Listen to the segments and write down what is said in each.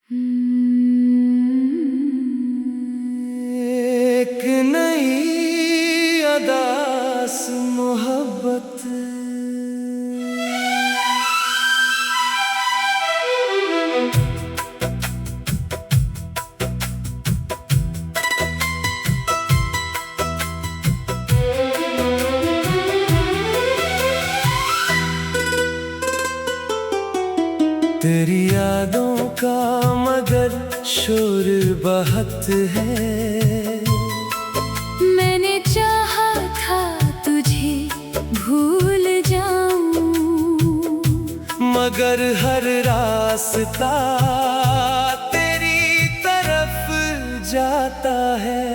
एक नई अदास मोहब्बत तेरी यादों का मगर शोर बहुत है। मैंने चाहा था तुझे भूल जाऊं, मगर हर रास्ता तेरी तरफ जाता है।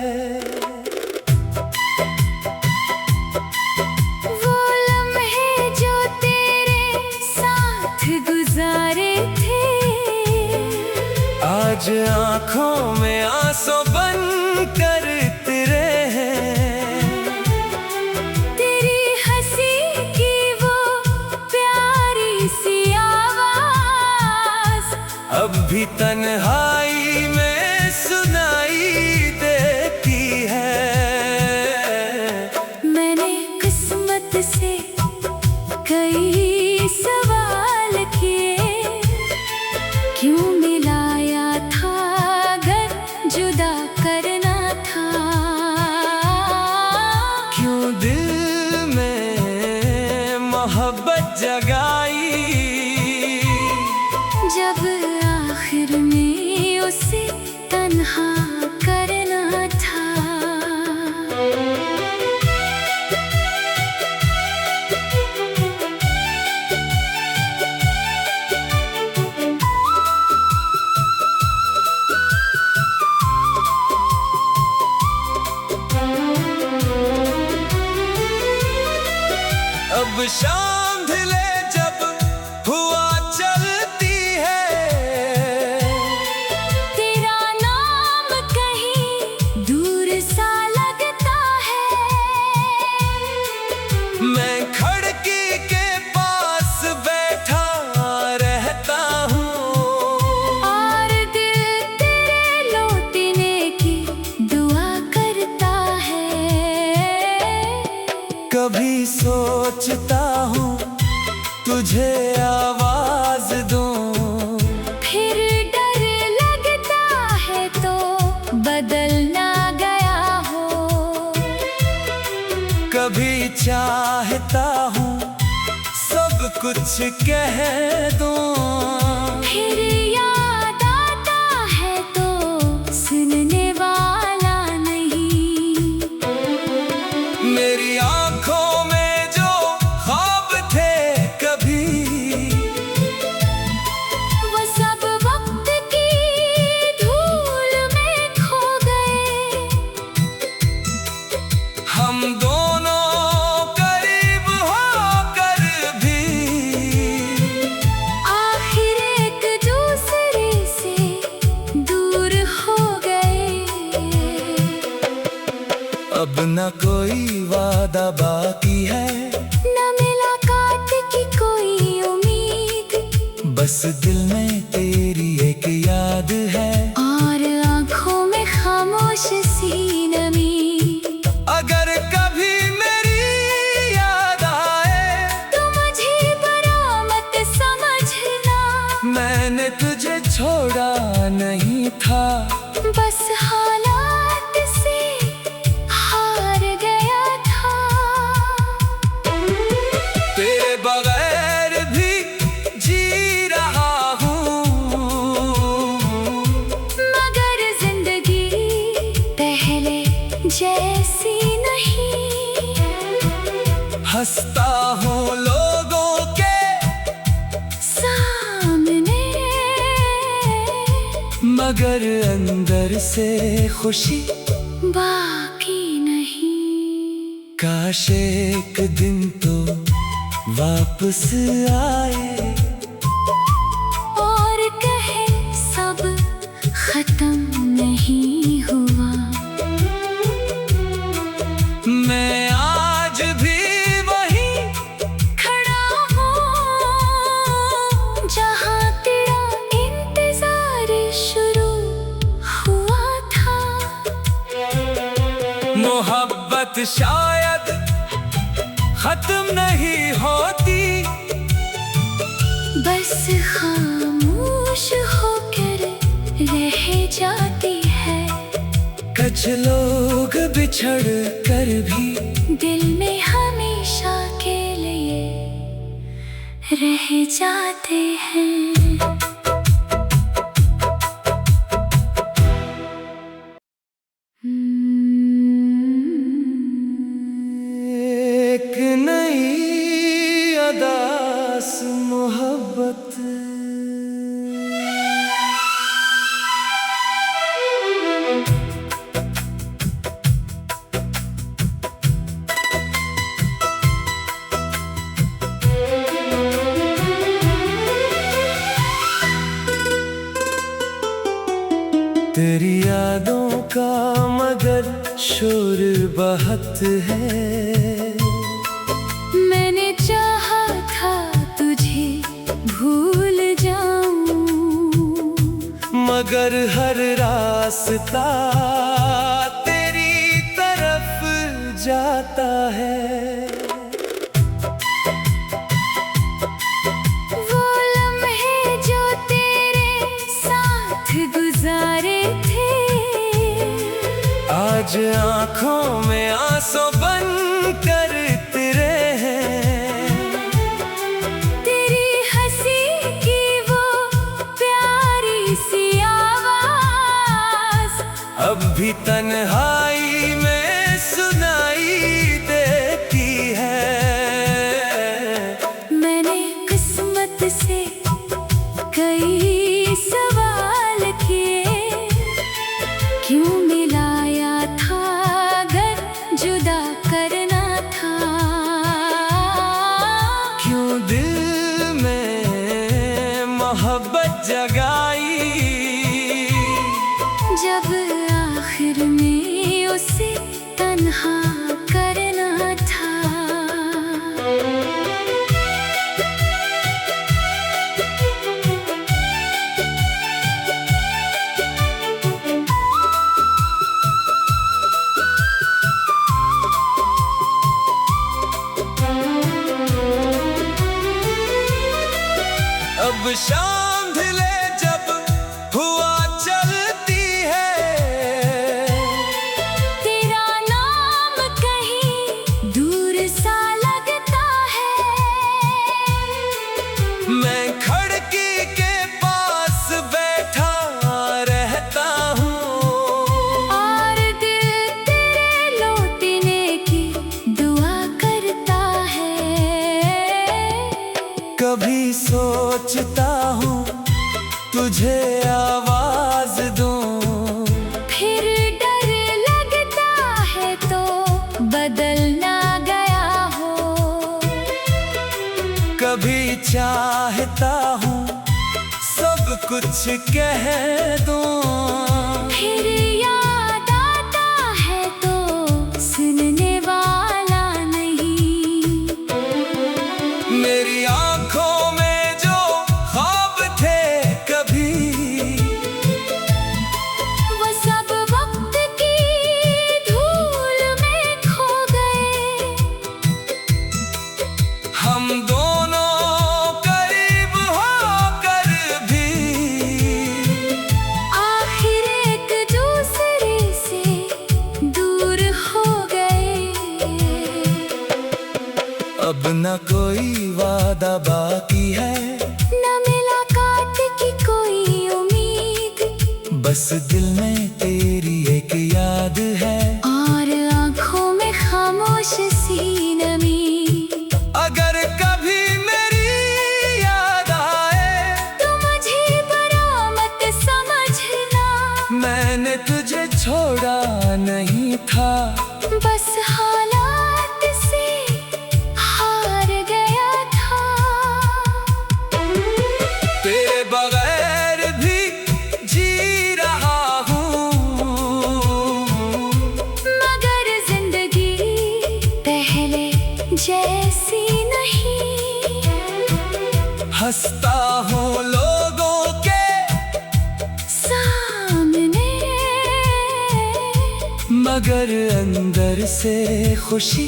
वो लम्हे जो तेरे साथ गुजारे थे, आज आँखों में आंसू बन कर तेरे हैं। तेरी हंसी की वो प्यारी सी आवाज अब भी तन्हाई में सुनाई देती है। मैंने किस्मत से कई सवाल किए, क्यों मिलाया था अगर जुदा करना था। क्यों दिल में मोहब्बत जगाई, जब आखिर में उसे तन्हा करना था। अब शाम ढले जब हुआ चलती है, तेरा नाम कहीं दूर सा लगता है। मैं खिड़की के पास बैठा रहता हूँ, और दिल तेरे लौटने की दुआ करता है। कभी सोचता हूँ तुझे आवाज दूं, फिर डर लगता है तो बदल ना गया हो। कभी चाहता हूँ सब कुछ कह दूं, फिर याद आता है तो सुनने वाला नहीं। मेरी आंखों में जो ख्वाब थे कभी, वो सब वक्त की धूल में खो गए। हम दोनों करीब होकर भी आखिर एक दूसरे से दूर हो गए। अब न कोई वादा बाकी है, न मुलाकात की कोई उम्मीद, बस दिल में तेरी एक याद है। और आंखों में खामोश सी नमी। अगर कभी मेरी याद आए तो मुझे बुरा मत समझना, मैंने तुझे छोड़ा नहीं था, बस हालात से हार गया था। तेरे बगैर भी जी रहा हूँ, मगर जिंदगी पहले जैसी नहीं। हंसता हूँ लोगों के सामने, मगर अंदर से खुशी बाकी नहीं। काश एक दिन तो वापस आए, और कहे सब खत्म नहीं हुआ। मैं आज भी वहीं खड़ा हूँ जहाँ तेरा इंतजार मोहब्बत शायद खत्म नहीं होती, बस खामोश होकर रह जाती है। कुछ लोग बिछड़ कर भी दिल में हमेशा के लिए रह जाते हैं। एक नई अदास मोहब्बत तेरी यादों का मगर शोर बहुत है। मैंने चाहा था तुझे भूल जाऊं, मगर हर रास्ता तेरी तरफ जाता है। वो लम्हे जो तेरे साथ गुजारे थे, आज आँखों में आंसू बन कर तेरे हैं। तेरी हंसी की वो प्यारी सी आवाज अब भी तन्हाई में सुनाई देती है। मैंने किस्मत से कई सवाल किए, क्यों मिलाया था अगर जुदा करना था। क्यों दिल में मोहब्बत जगाई, जब आखिर में उसे तन्हा करना था। अब शाम ढले जब हुआ चलती है, तेरा नाम कहीं दूर सा लगता है। मैं खिड़की के पास बैठा रहता हूँ, और दिल तेरे लौटने की दुआ करता है। कभी सोचता हूँ तुझे आवाज दूँ, फिर डर लगता है तो बदल ना गया हो। कभी चाहता हूँ सब कुछ कह दूँ, फिर याद आता है तो सुनने वाला नहीं। मेरी आंखों में जो ख्वाब थे कभी, वो सब वक्त की धूल में खो गए। हम दोनों करीब होकर भी आखिर एक दूसरे से दूर हो गए। अब न कोई वादा बाकी है, न मुलाकात की कोई उम्मीद, बस दिल में तेरी एक याद है। और आँखों में खामोश सी नमी। अगर कभी मेरी याद आए तो मुझे बुरा मत समझना, मैंने तुझे छोड़ा नहीं था, बस हालात से हार गया था। तेरे बगैर भी जी रहा हूँ, मगर जिंदगी पहले जैसी नहीं। हंसता हूँ लोगों के सामने मगर अंदर से खुशी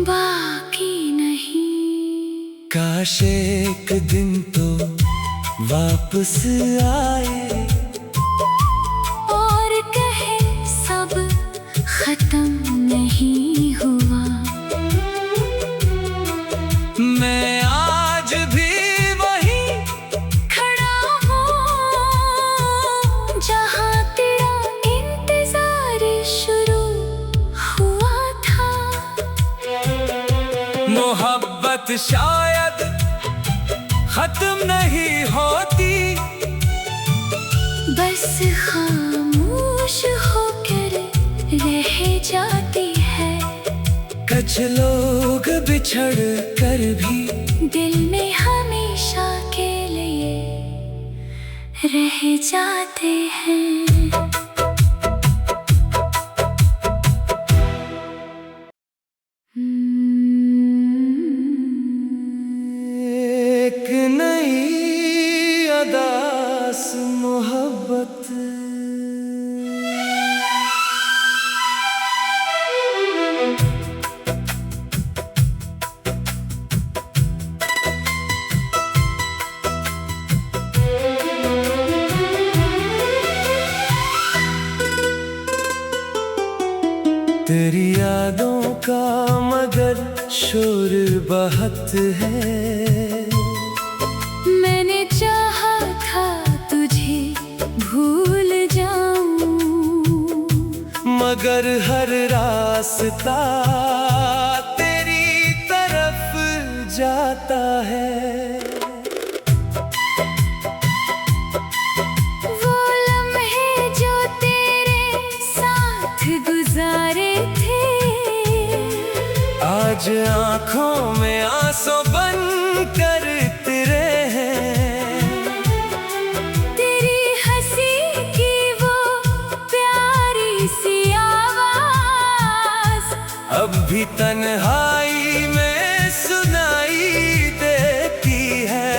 बाकी नहीं। काश एक दिन तो वापस आए और कहे सब खत्म नहीं हुआ। मैं आज भी वही खड़ा हूँ जहाँ तेरा इंतजार शुरू हुआ था। मोहब्बत शायद खत्म नहीं होती, बस खामोश होकर रह जाती है। कुछ लोग बिछड़ कर भी दिल में हमेशा के लिए रह जाते हैं। एक नई अदास मोहब्बत। तेरी यादों का मगर शोर बहुत है। मैंने चाहा था तुझे भूल जाऊं, मगर हर रास्ता तेरी तरफ जाता है। वो लम्हे जो तेरे साथ गुजारे थे, आज आँखों में आंसू बन कर तेरे हैं। तेरी हंसी की वो प्यारी सी आवाज अब भी तन्हाई में सुनाई देती है।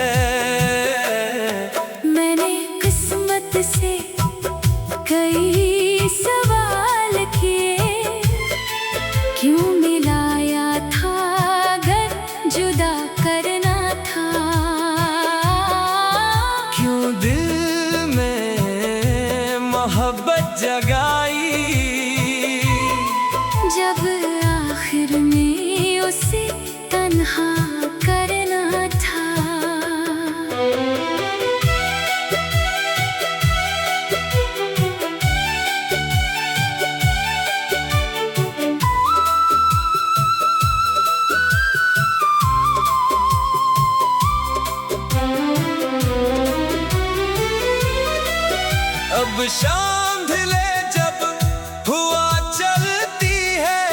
मैंने किस्मत से कई सवाल किए, क्यों मिलाया था अगर जुदा करना था। क्यों दिल में मोहब्बत जगाई, जब आखिर में उसे तन्हा करना था। अब शाम ढले जब हुआ चलती है।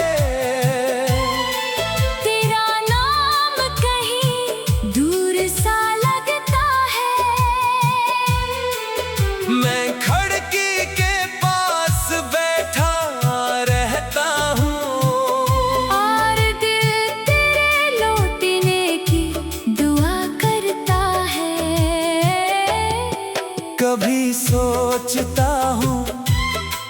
तेरा नाम कहीं दूर सा लगता है। मैं खिड़की के पास बैठा रहता हूँ, और दिल तेरे लौटने की दुआ करता है। कभी सोचता हूँ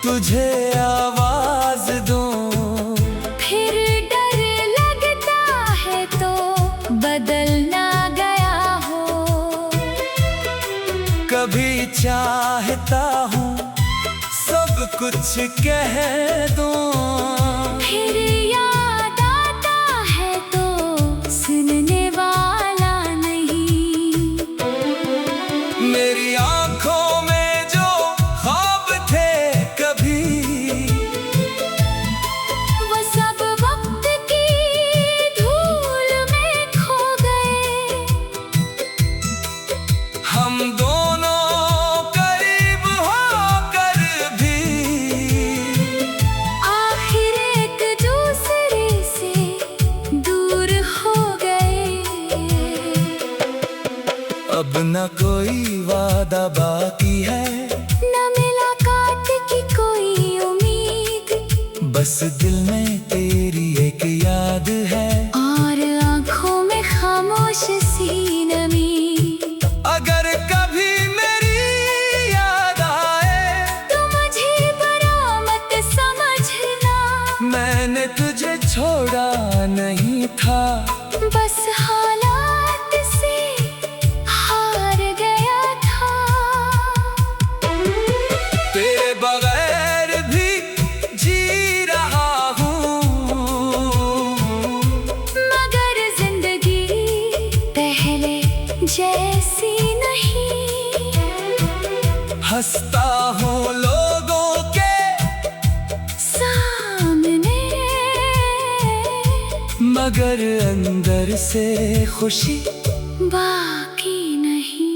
तुझे आवाज दूं, फिर डर लगता है तो बदल ना गया हो। कभी चाहता हूँ सब कुछ कह दूं, फिर याद आता है तो सुनने वाला नहीं। मेरी आंखों में जो ख्वाब थे कभी, वो सब वक्त की धूल में खो गए। हम दोनों करीब होकर भी आखिर एक दूसरे हंसता हूँ लोगों के सामने, मगर अंदर से खुशी बाकी नहीं।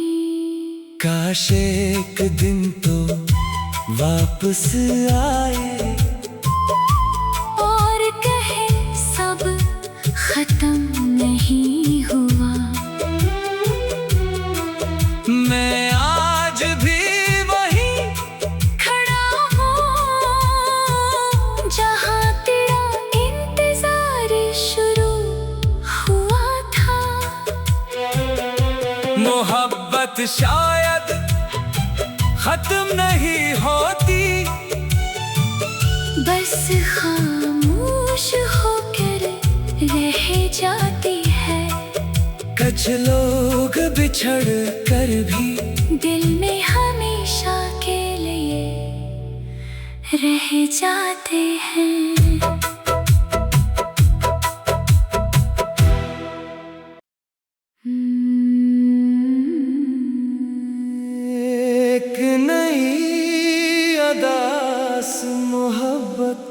काश एक दिन तो वापस आए और कहे सब खत्म नहीं हुआ। मैं आज भी वही खड़ा हूँ जहाँ तेरा इंतजार शुरू हुआ था। मोहब्बत शायद खत्म नहीं होती, बस खामोश होकर रह जाती है। कुछ लोग बिछड़ कर भी दिल में हमेशा के लिए रह जाते हैं। एक नई अदास मोहब्बत।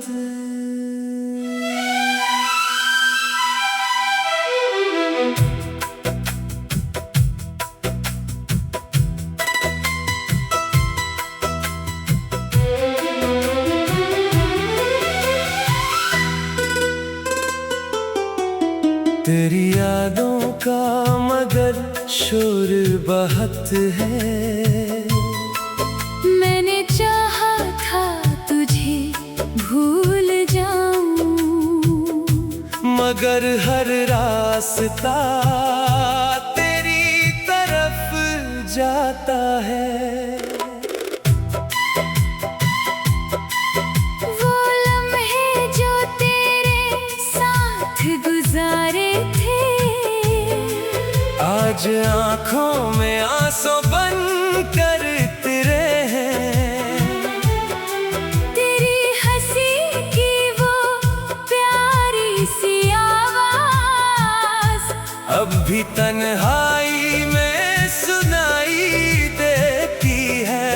तेरी यादों का मगर शोर बहुत है। मैंने चाहा था तुझे भूल जाऊं, मगर हर रास्ता तेरी तरफ जाता है। वो लम्हे जो तेरे साथ गुजारे थे, आज आंखों में आंसू बन कर तेरे हैं। तेरी हंसी की वो प्यारी सी आवाज अब भी तन्हाई में सुनाई देती है।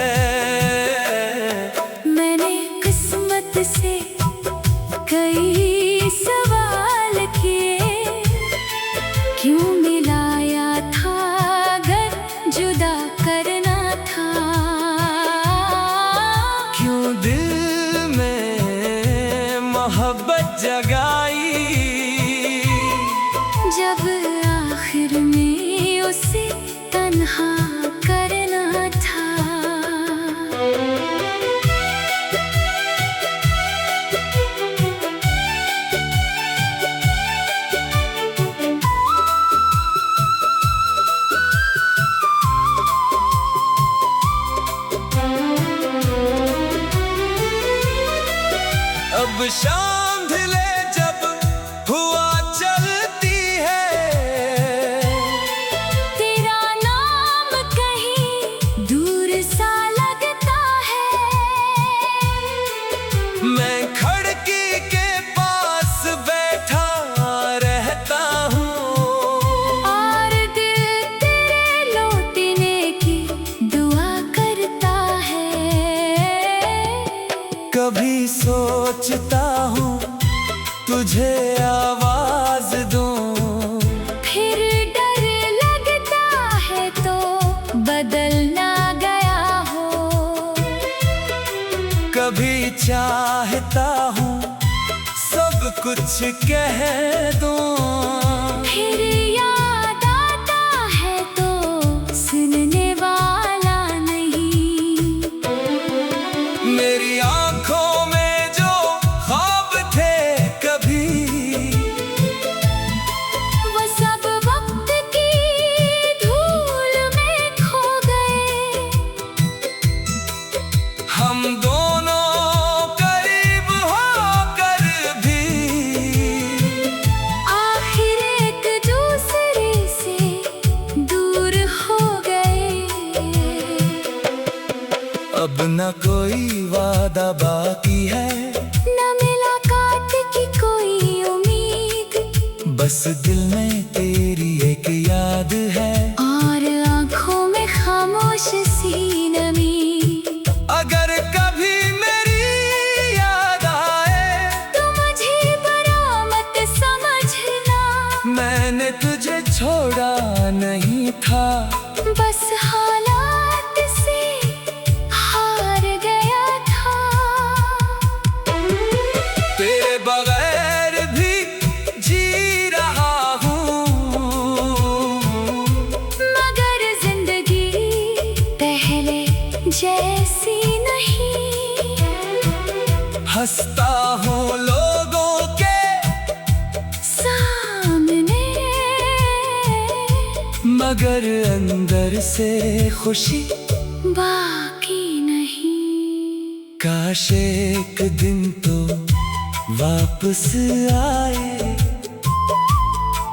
मैंने किस्मत से कई सवाल किए, क्यों मिलाया था अगर जुदा करना था। क्यों दिल में मोहब्बत जगाई, जब आखिर में उसे तन्हा करना था। अब शाम ढले जब हुआ चलती है। तेरा नाम कहीं दूर सा लगता है। मैं खिड़की के पास बैठा रहता हूँ, और दिल तेरे लौटने की दुआ करता है। कभी सोचता हूँ तुझे आवाज दूं, फिर डर लगता है तो बदल ना गया हो। कभी चाहता हूँ सब कुछ कह दूं, फिर याद आता है तो सुनने वाला नहीं। मेरी आंखों में जो ख्वाब थे कभी, वो सब वक्त की धूल में खो गए। हम दोनों करीब होकर भी आखिर एक दूसरे से दूर हो गए। अब न कोई वादा बाकी है, न मुलाकात की कोई उम्मीद, बस दिल में तेरी एक याद है। और आंखों में खामोश सी नमी। नहीं। हंसता हूँ लोगों के सामने, मगर अंदर से खुशी बाकी नहीं। काश एक दिन तो वापस आए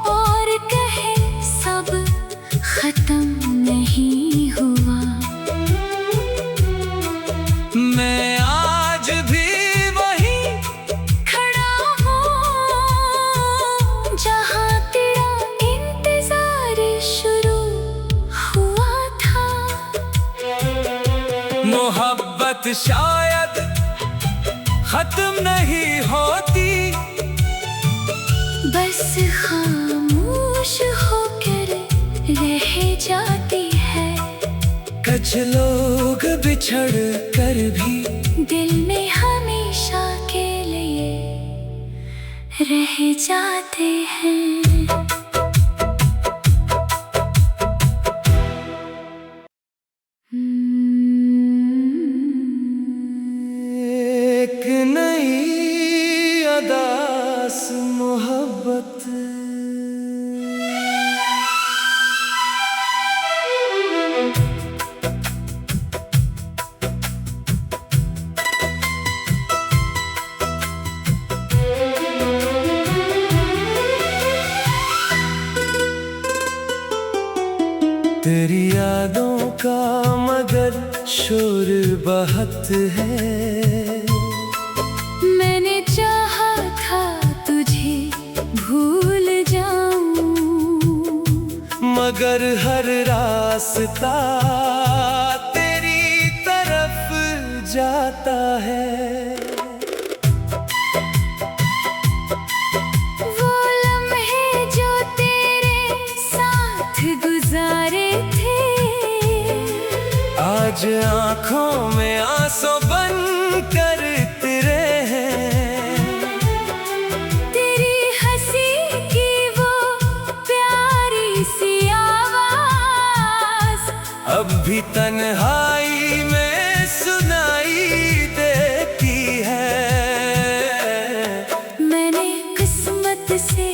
और कहे सब खत्म नहीं हुआ। मैं आज भी वही खड़ा हूँ जहाँ तेरा इंतजार शुरू हुआ था। मोहब्बत शायद खत्म नहीं होती, बस खामोश होकर रह जाती है। कुछ लोग बिछड़ कर भी दिल में हमेशा के लिए रह जाते हैं। एक नई अदास मोहब्बत। तेरी यादों का मगर शोर बहुत है। मैंने चाहा था तुझे भूल जाऊं, मगर हर रास्ता तेरी तरफ जाता है। वो लम्हे जो तेरे साथ गुजारे थे, आज आँखों में आंसू बन कर तेरे हैं। तेरी हंसी की वो प्यारी सी आवाज अब भी तन्हाई में सुनाई देती है। मैंने किस्मत से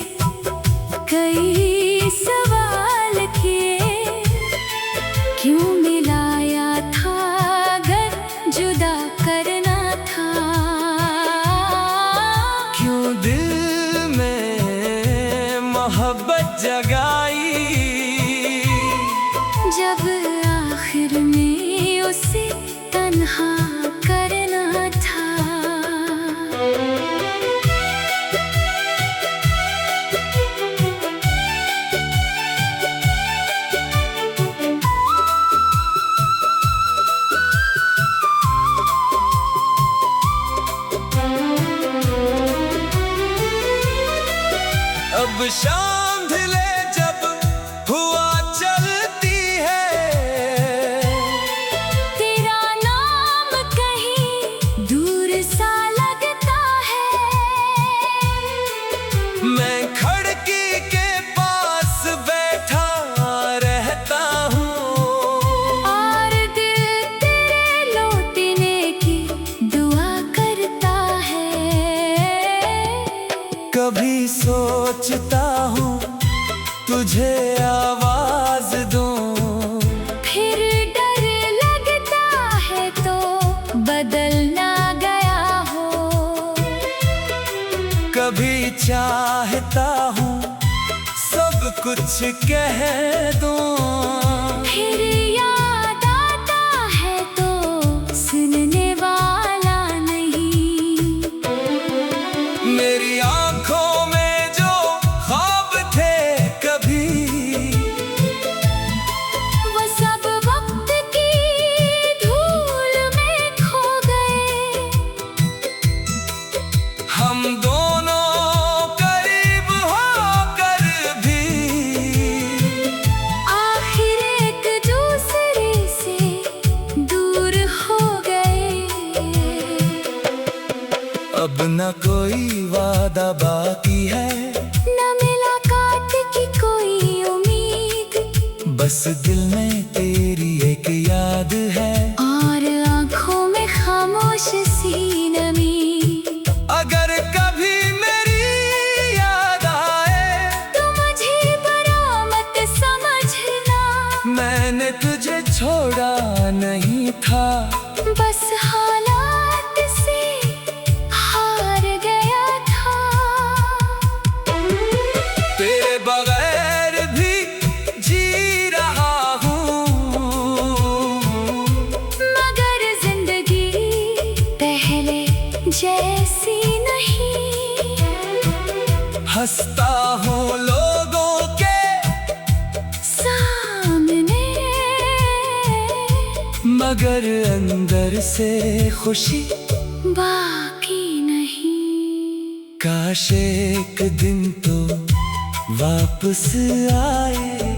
कई सवाल किए, क्यों मिलाया था अगर जुदा करना था। क्यों दिल में मोहब्बत जगाई, जब आखिर में उसे तन्हा करना था। अब शाम ढले जब हुआ चलती है। तेरा नाम कहीं दूर सा लगता है। मैं खिड़की के पास बैठा रहता हूँ, और दिल तेरे लौटने की दुआ करता है। कभी सोचता हूँ तुझे आवाज दूं, फिर डर लगता है तो बदल ना गया हो। कभी चाहता हूँ सब कुछ कह दूं, फिर याद आता है तो सुनने वाला नहीं। मेरी आंखों में जो ख्वाब थे कभी, वो सब वक्त की धूल में खो गए। हम दोनों करीब होकर भी आखिर एक दूसरे से दूर हो गए। अब न कोई वादा बाकी है, न मुलाकात की कोई उम्मीद, बस दिल में तेरी एक याद है। और आँखों बस हालात से हार गया था। तेरे बगैर भी जी रहा हूँ, मगर जिंदगी पहले जैसी नहीं। हंसता हूँ लोगों के सामने, मगर अंदर से खुशी बाकी नहीं। काश एक दिन तो वापस आए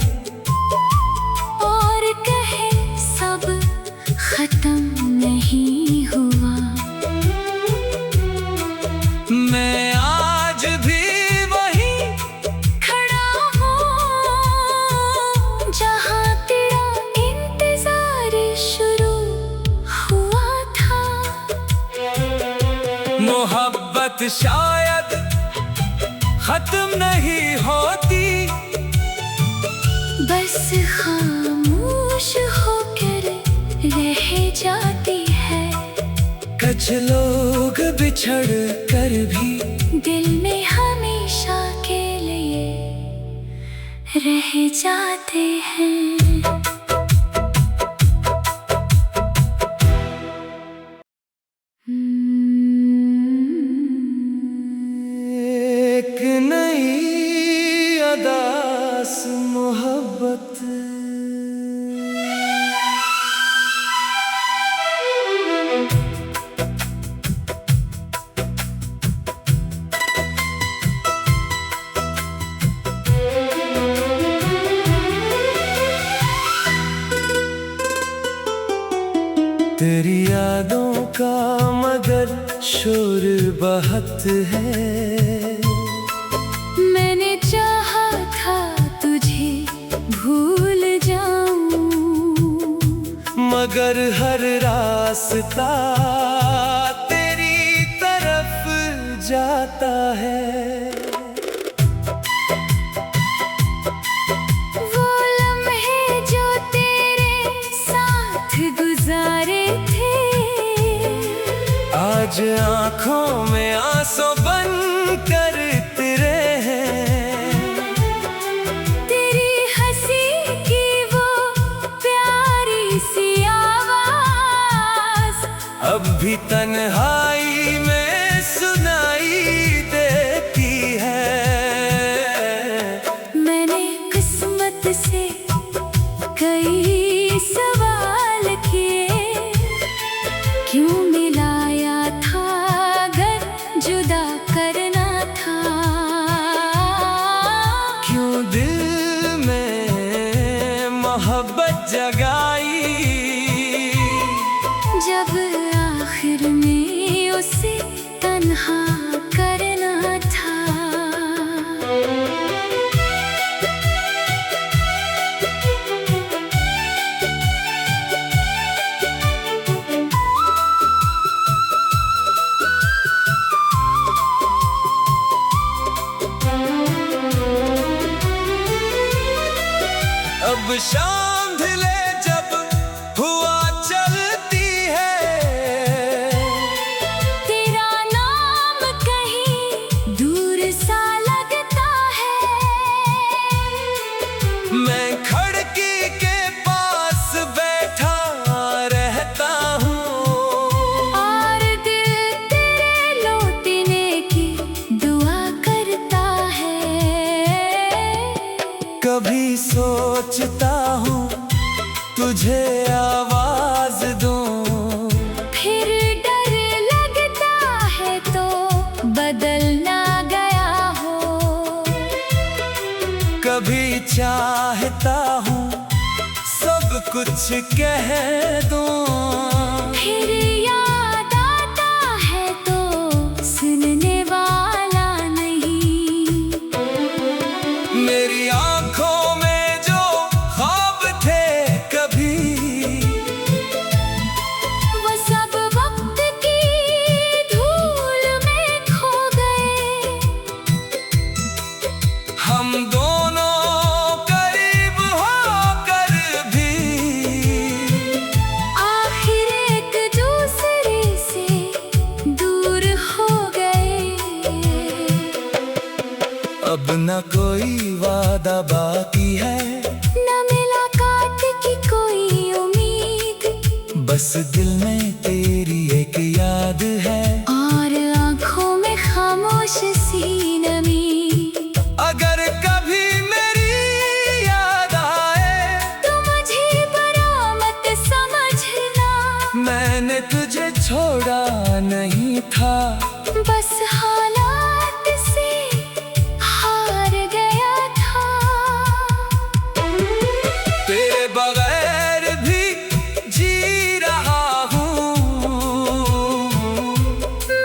और कहे सब खत्म नहीं हुआ। मैं आज भी वही खड़ा हूँ जहाँ तेरा इंतजार शुरू हुआ था। मोहब्बत शायद खत्म नहीं होती, बस खामोश होकर रह जाती है। कुछ लोग बिछड़ कर भी दिल में हमेशा के लिए रह जाते हैं। एक नई अदास मोहब्बत। तेरी यादों का मगर शोर बहुत है। मैंने चाहा था तुझे भूल जाऊं, मगर हर रास्ता तेरी तरफ जाता है। वो लम्हे जो तेरे साथ गुजारे थे, आज आंखों में आंसू बन कर तेरे हैं। तेरी हंसी की वो प्यारी सी आवाज अब भी तन्हाई में सुनाई देती है। मैंने किस्मत से कई सवाल किए, क्यों मिलाया था अगर जुदा करना था। क्यों दिल में मोहब्बत जगाई, जब आखिर में उसे तन्हा करना था। अब शाम ढले जब हुआ चलती है, तेरा नाम कहीं दूर सा लगता है। मैं खिड़की के पास बैठा रहता हूँ, और दिल तेरे लौटने की दुआ करता है। कभी सोचता हूँ तुझे आवाज दूं, फिर डर लगता है तो बदल ना गया हो। कभी चाहता हूँ सब कुछ कह दूं, फिर याद आता है तो सुनने वाला नहीं। मेरी आंखों में जो ख्वाब थे कभी, वो सब वक्त की धूल में खो गए। हम दोनों करीब होकर भी आखिर एक अब न कोई वादा बाकी है, न मुलाकात की कोई उम्मीद, बस दिल में तेरी एक याद है और आंखों में खामोश सी नमी। अगर कभी मेरी याद आए तो मुझे बुरा मत समझना, मैंने तुझे छोड़ा नहीं था, बस हालात से हार गया था। तेरे बगैर भी जी रहा हूँ,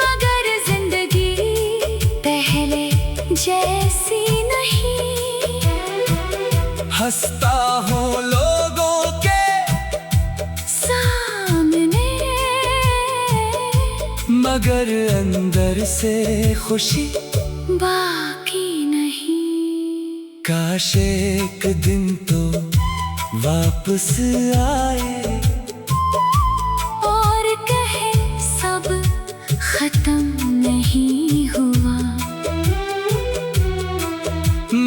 मगर जिंदगी पहले जैसी नहीं। हंसता हूँ लोगों के सामने, मगर अंदर से खुशी बाकी नहीं। काश एक दिन तो वापस आए और कहे सब खत्म नहीं हुआ।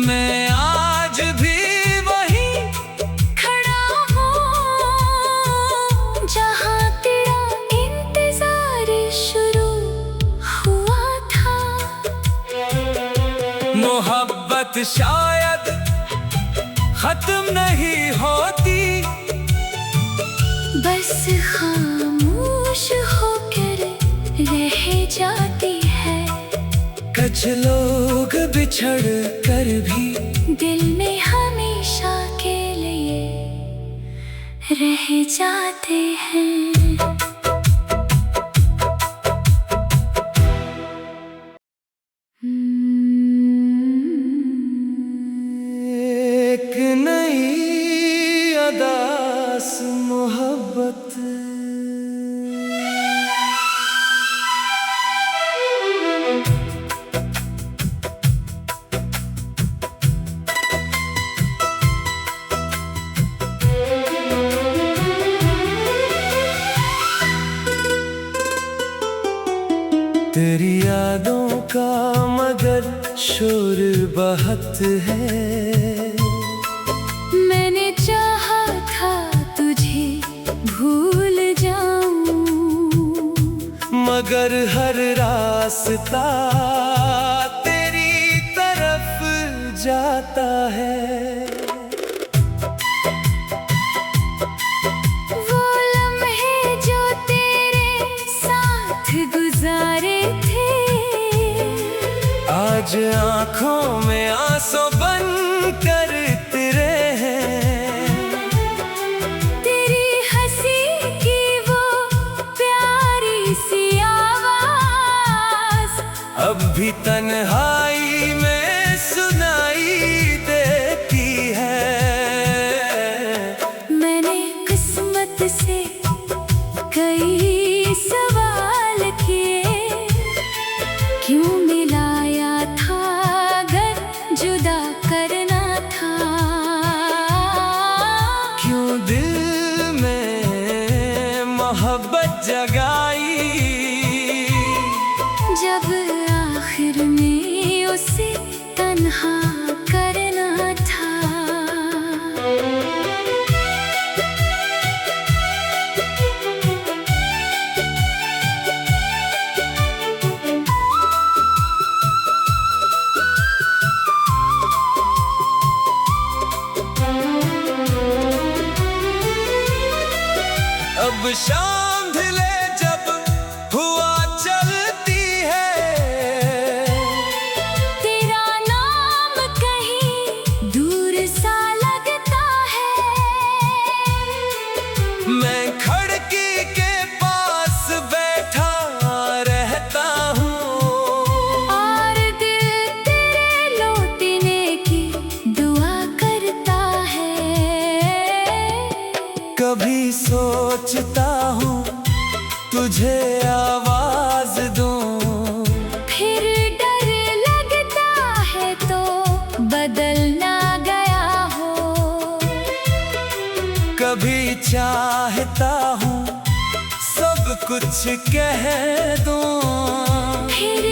मैं आज भी वही खड़ा हूँ जहाँ तेरा इंतजार शुरू हुआ था। मोहब्बत शायद खत्म नहीं होती, बस खामोश होकर रह जाती है। कुछ लोग बिछड़ कर भी दिल में हमेशा के लिए रह जाते हैं। एक नई अदास मोहब्बत। तेरी यादों का मगर शोर बहुत है, मैंने चाहा था तुझे भूल जाऊं, मगर हर रास्ता तेरी तरफ जाता है। वो लम्हे जो तेरे साथ गुजारे थे, आज आंखों में आंसू बन कर तेरे हैं। तेरी हंसी की वो प्यारी सी आवाज अब भी तन्हाई में सुनाई देती है। मैंने किस्मत से कई सवाल किए, क्यों मिलाया था अगर जुदा करना था। क्यों दिल में मोहब्बत जगाई, जब आखिर में उसे तन्हा करना था। अब शाम ढले जब हुआ चलती है, तेरा नाम कहीं दूर सा लगता है। मैं खिड़की के पास बैठा रहता हूँ, और दिल तेरे लौटने की दुआ करता है। कभी सोचता हूँ तुझे आवाज दूं, फिर डर लगता है तो बदल ना गया हो। कभी चाहता हूँ सब कुछ कह दूं, फिर